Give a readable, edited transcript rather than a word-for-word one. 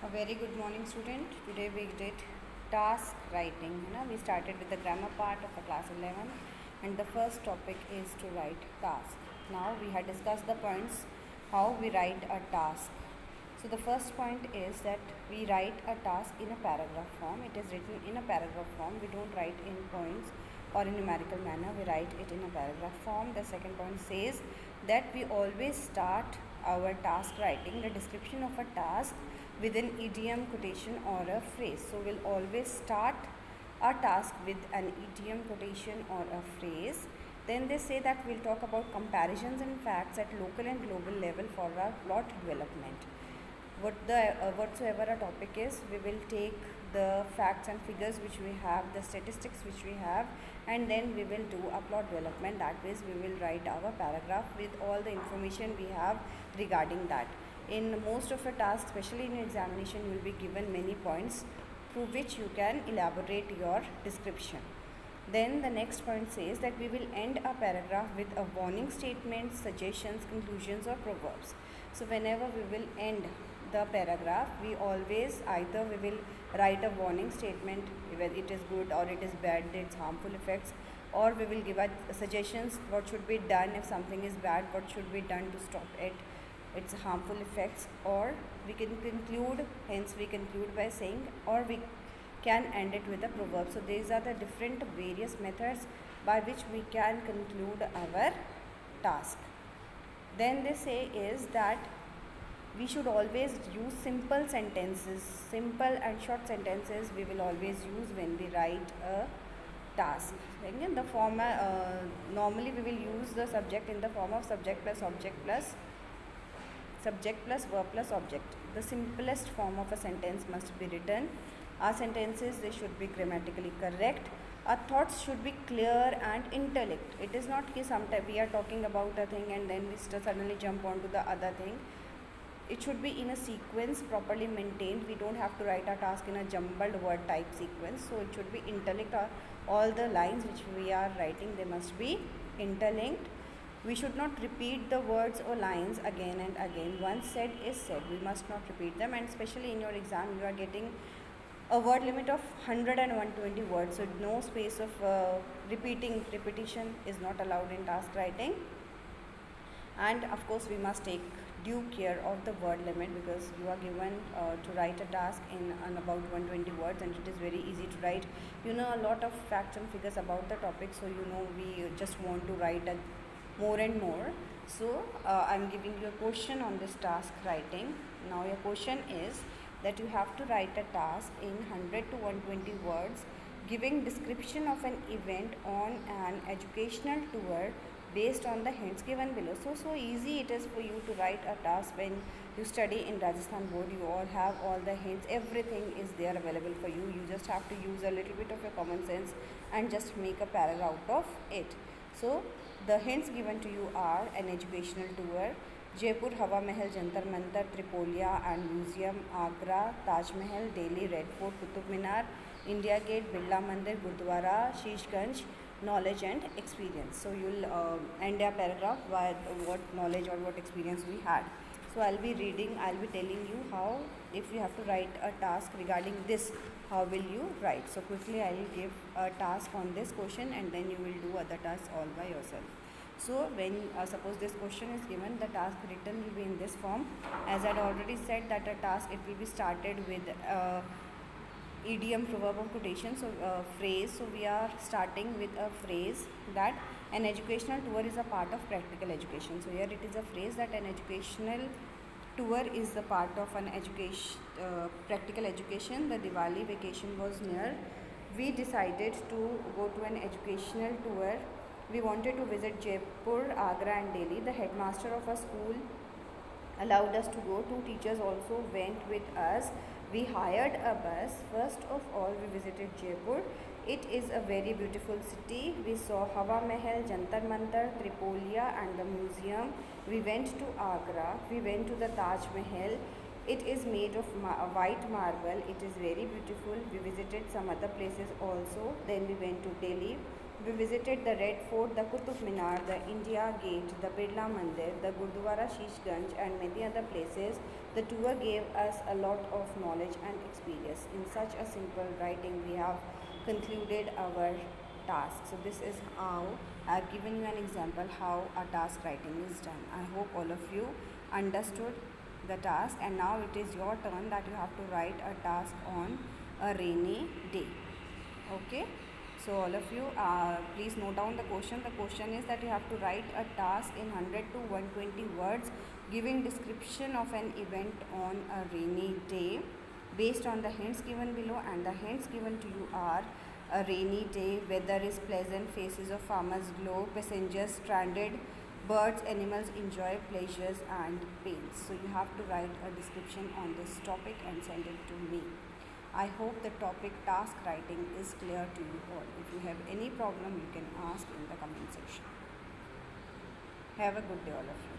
A very good morning, student. Today we did task writing. We started with the grammar part of the class 11, and the first topic is to write task. Now we had discussed the points how we write a task. So the first point is that we write a task in a paragraph form. It is written in a paragraph form. We don't write in points or in numerical manner. We write it in a paragraph form. The second point says that we always start our task writing, the description of a task, with an idiom, quotation or a phrase. So we'll always start our task with an idiom, quotation or a phrase. Then they say that we'll talk about comparisons and facts at local and global level for our plot development. Whatsoever a topic is, we will take the facts and figures which we have, the statistics which we have, and then we will do a plot development. That means we will write our paragraph with all the information we have regarding that. In most of your tasks, especially in your examination, you will be given many points through which you can elaborate your description. Then the next point says that we will end a paragraph with a warning statement, suggestions, conclusions or proverbs. So whenever we will end the paragraph, we always either we will write a warning statement, whether it is good or it is bad, its harmful effects, or we will give suggestions what should be done if something is bad, what should be done to stop it, its harmful effects, or we can conclude, hence we conclude by saying, or we can end it with a proverb. So these are the different various methods by which we can conclude our task. Then they say is that we should always use simple sentences, simple and short sentences we will always use when we write a task. Again, the form normally we will use the subject in the form of subject plus object plus subject plus verb plus object. The simplest form of a sentence must be written. Our sentences, they should be grammatically correct. Our thoughts should be clear and intellect. It is not that sometimes we are talking about a thing and then we suddenly jump onto the other thing. It should be in a sequence, properly maintained. We don't have to write our task in a jumbled word type sequence. So it should be interlinked. All the lines which we are writing, they must be interlinked. We should not repeat the words or lines again and again. Once said is said. We must not repeat them, and especially in your exam, you are getting a word limit of 100 and 120 words. So no space of repetition is not allowed in task writing. And of course, we must take due care of the word limit, because you are given to write a task in about 120 words, and it is very easy to write. You know a lot of facts and figures about the topic, so you know we just want to write more and more. So I'm giving you a question on this task writing. Now your question is that you have to write a task in 100 to 120 words giving description of an event on an educational tour based on the hints given below. So easy it is for you to write a task. When you study in Rajasthan board, you all have all the hints, everything is there available for you. You just have to use a little bit of your common sense and just make a paragraph out of it. So the hints given to you are an educational tour, Jaipur, Hawa Mahal, Jantar Mantar, Tripolia and Museum, Agra, Taj Mahal, Delhi, Red Fort, Qutub Minar, India Gate, Birla Mandir, Gurdwara, Shishganj, knowledge and experience. So you'll end your paragraph with what knowledge or what experience we had. So I'll be telling you how, if you have to write a task regarding this, how will you write. So quickly I will give a task on this question, and then you will do other tasks all by yourself. So when suppose this question is given, the task written will be in this form. As I had already said that a task, it will be started with idiom, proverb or quotation, so phrase. So we are starting with a phrase that an educational tour is a part of practical education. So here it is a phrase that an educational tour is a part of an practical education. The Diwali vacation was near. We decided to go to an educational tour. We wanted to visit Jaipur, Agra and Delhi. The headmaster of our school allowed us to go. 2 teachers also went with us. We hired a bus. First of all, we visited Jaipur. It is a very beautiful city. We saw Hawa Mahal, Jantar Mantar, Tripolia and the museum. We went to Agra. We went to the Taj Mahal. It is made of white marble. It is very beautiful. We visited some other places also. Then we went to Delhi. We visited the Red Fort, the Qutub Minar, the India Gate, the Birla Mandir, the Gurdwara Shishganj and many other places. The tour gave us a lot of knowledge and experience. In such a simple writing, we have concluded our task. So this is how I have given you an example how a task writing is done. I hope all of you understood the task, and now it is your turn that you have to write a task on a rainy day. Okay, so all of you please note down the question. The question is that you have to write a task in 100 to 120 words giving description of an event on a rainy day based on the hints given below, and the hints given to you are a rainy day, weather is pleasant, faces of farmers glow, passengers stranded, birds, animals enjoy pleasures and pains. So you have to write a description on this topic and send it to me. I hope the topic task writing is clear to you all. If you have any problem, you can ask in the comment section. Have a good day all of you.